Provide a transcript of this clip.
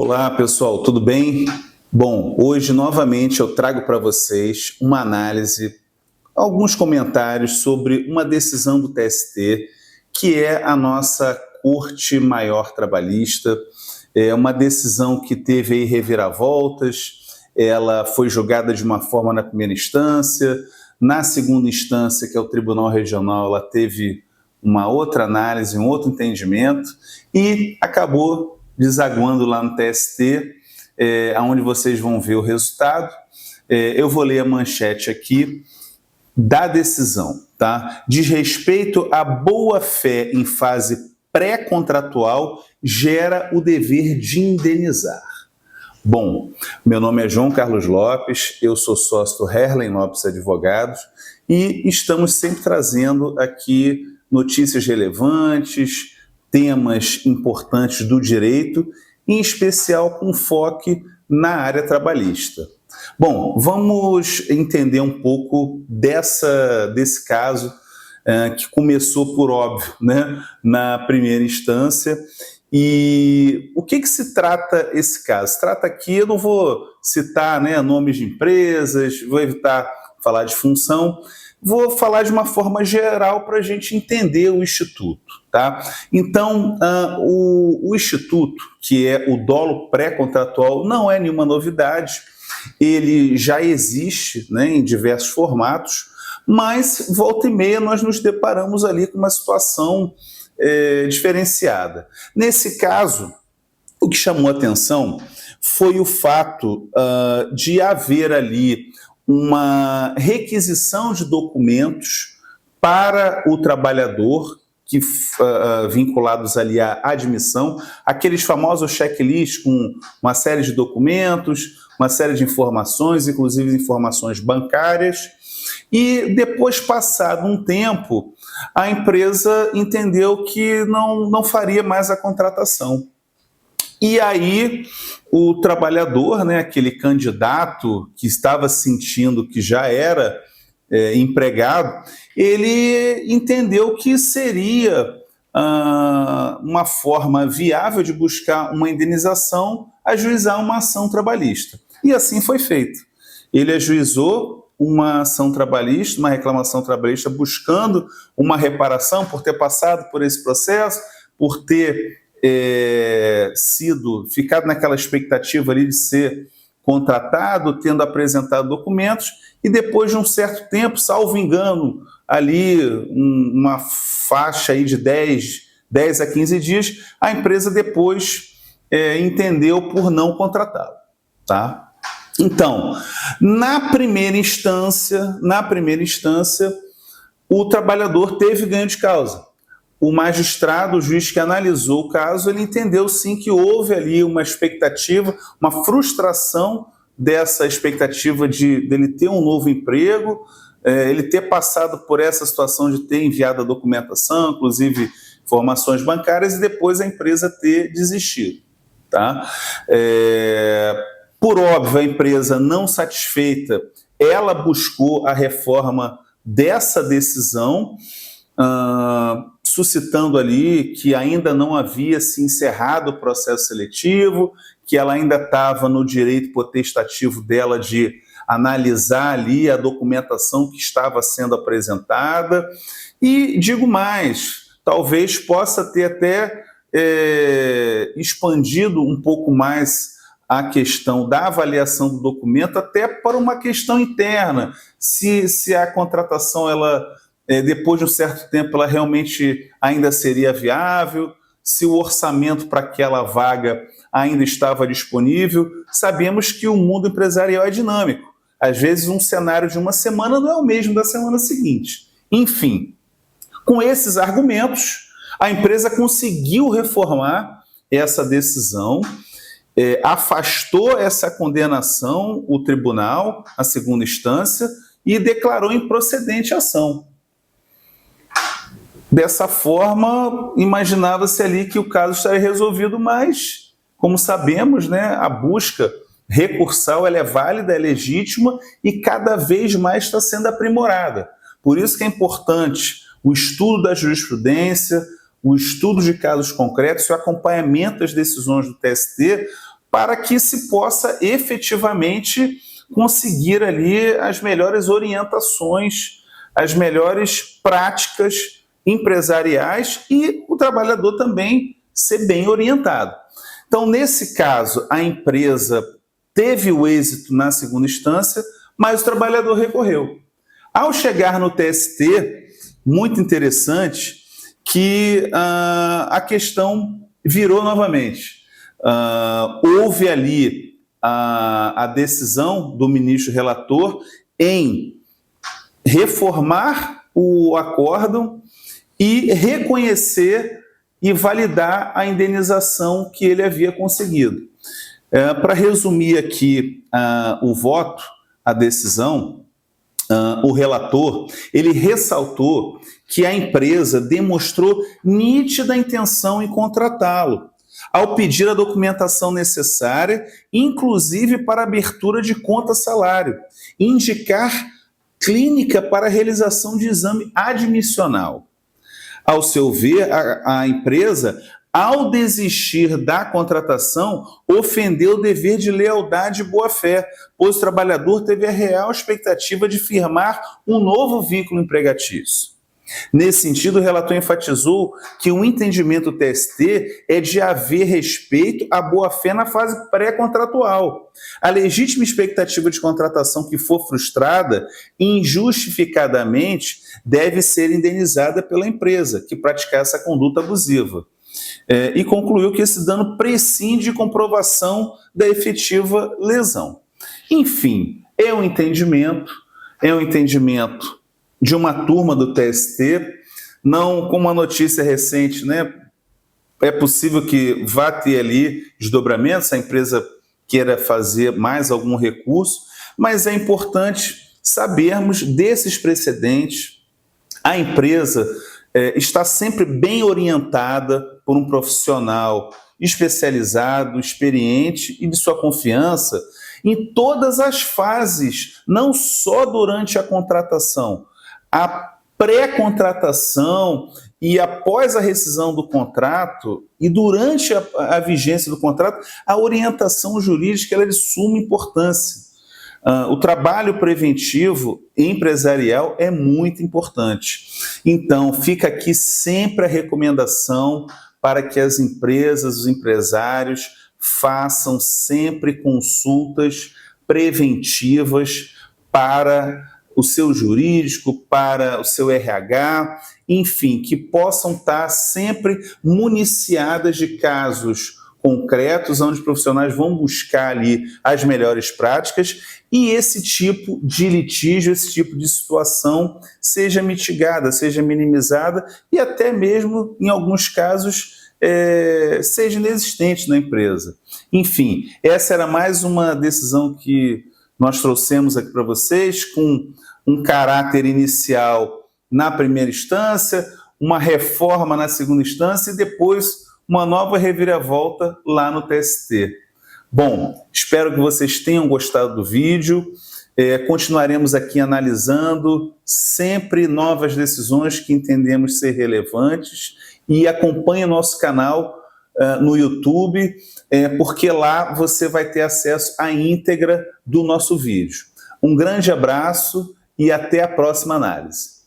Olá pessoal, tudo bem? Bom, hoje novamente eu trago para vocês uma análise, alguns comentários sobre uma decisão do TST, que é a nossa Corte Maior Trabalhista. É uma decisão que teve aí reviravoltas, ela foi julgada de uma forma na primeira instância, na segunda instância, que é o Tribunal Regional, ela teve uma outra análise, um outro entendimento e acabou desaguando lá no TST, onde vocês vão ver o resultado. Eu vou ler a manchete aqui da decisão, tá? Diz respeito à boa-fé em fase pré-contratual gera o dever de indenizar. Bom, meu nome é João Carlos Lopes, eu sou sócio do Herlen Lopes Advogados e estamos sempre trazendo aqui notícias relevantes, temas importantes do direito, em especial com foco na área trabalhista. Bom, vamos entender um pouco desse caso que começou por óbvio, né, na primeira instância. E o que se trata esse caso? Trata aqui, eu não vou citar, né, nomes de empresas, vou evitar falar de função, vou falar de uma forma geral para a gente entender o Instituto. Tá? Então, o Instituto, que é o dolo pré-contratual, não é nenhuma novidade, ele já existe, né, em diversos formatos, mas volta e meia nós nos deparamos ali com uma situação diferenciada. Nesse caso, o que chamou a atenção foi o fato de haver ali uma requisição de documentos para o trabalhador vinculados ali à admissão, aqueles famosos checklists com uma série de documentos, uma série de informações, inclusive informações bancárias, e depois, passado um tempo, a empresa entendeu que não faria mais a contratação. E aí o trabalhador, né, aquele candidato que estava sentindo que já era empregado, ele entendeu que seria uma forma viável de buscar uma indenização, ajuizar uma ação trabalhista. E assim foi feito. Ele ajuizou uma ação trabalhista, uma reclamação trabalhista, buscando uma reparação por ter passado por esse processo, por ter ficado naquela expectativa ali de ser contratado, tendo apresentado documentos, e depois de um certo tempo, salvo engano, ali uma faixa aí de 10 a 15 dias, a empresa depois entendeu por não contratá-lo, tá? Então, na primeira instância, o trabalhador teve ganho de causa. O magistrado, o juiz que analisou o caso, ele entendeu sim que houve ali uma expectativa, uma frustração dessa expectativa dele ter um novo emprego, ele ter passado por essa situação de ter enviado a documentação, inclusive informações bancárias, e depois a empresa ter desistido. Tá? Por óbvio, a empresa não satisfeita, ela buscou a reforma dessa decisão, suscitando ali que ainda não havia se encerrado o processo seletivo, que ela ainda estava no direito potestativo dela de analisar ali a documentação que estava sendo apresentada. E digo mais, talvez possa ter até expandido um pouco mais a questão da avaliação do documento, até para uma questão interna, se a contratação, ela, depois de um certo tempo, ela realmente ainda seria viável, se o orçamento para aquela vaga ainda estava disponível. Sabemos que o mundo empresarial é dinâmico. Às vezes um cenário de uma semana não é o mesmo da semana seguinte. Enfim, com esses argumentos, a empresa conseguiu reformar essa decisão, afastou essa condenação, o tribunal, a segunda instância, e declarou improcedente a ação. Dessa forma, imaginava-se ali que o caso estaria resolvido, mas, como sabemos, né, a busca recursal ela é válida, é legítima e cada vez mais está sendo aprimorada. Por isso que é importante o estudo da jurisprudência, o estudo de casos concretos e o acompanhamento das decisões do TST para que se possa efetivamente conseguir ali as melhores orientações, as melhores práticas empresariais e o trabalhador também ser bem orientado. Então, nesse caso, a empresa teve o êxito na segunda instância, mas o trabalhador recorreu. Ao chegar no TST, muito interessante que a questão virou novamente. Houve ali a decisão do ministro relator em reformar o acórdão e reconhecer e validar a indenização que ele havia conseguido. Para resumir aqui o voto, a decisão, o relator, ele ressaltou que a empresa demonstrou nítida intenção em contratá-lo, ao pedir a documentação necessária, inclusive para abertura de conta-salário, e indicar clínica para a realização de exame admissional. Ao seu ver, a empresa, ao desistir da contratação, ofendeu o dever de lealdade e boa-fé, pois o trabalhador teve a real expectativa de firmar um novo vínculo empregatício. Nesse sentido, o relator enfatizou que o entendimento do TST é de haver respeito à boa-fé na fase pré-contratual. A legítima expectativa de contratação que for frustrada injustificadamente deve ser indenizada pela empresa que praticar essa conduta abusiva. E concluiu que esse dano prescinde de comprovação da efetiva lesão. Enfim, é um entendimento de uma turma do TST, não como uma notícia recente, né? É possível que vá ter ali desdobramentos, a empresa queira fazer mais algum recurso, mas é importante sabermos desses precedentes. A empresa está sempre bem orientada por um profissional especializado, experiente e de sua confiança em todas as fases, não só durante a contratação, a pré-contratação e após a rescisão do contrato e durante a vigência do contrato, a orientação jurídica ela é de suma importância. O trabalho preventivo empresarial é muito importante. Então, fica aqui sempre a recomendação para que as empresas, os empresários, façam sempre consultas preventivas para o seu jurídico, para o seu RH, enfim, que possam estar sempre municiadas de casos concretos, onde os profissionais vão buscar ali as melhores práticas e esse tipo de litígio, esse tipo de situação seja mitigada, seja minimizada e até mesmo, em alguns casos, seja inexistente na empresa. Enfim, essa era mais uma decisão que nós trouxemos aqui para vocês, com um caráter inicial na primeira instância, uma reforma na segunda instância e depois uma nova reviravolta lá no TST. Bom, espero que vocês tenham gostado do vídeo. Continuaremos aqui analisando sempre novas decisões que entendemos ser relevantes e acompanhe o nosso canal no YouTube, porque lá você vai ter acesso à íntegra do nosso vídeo. Um grande abraço e até a próxima análise.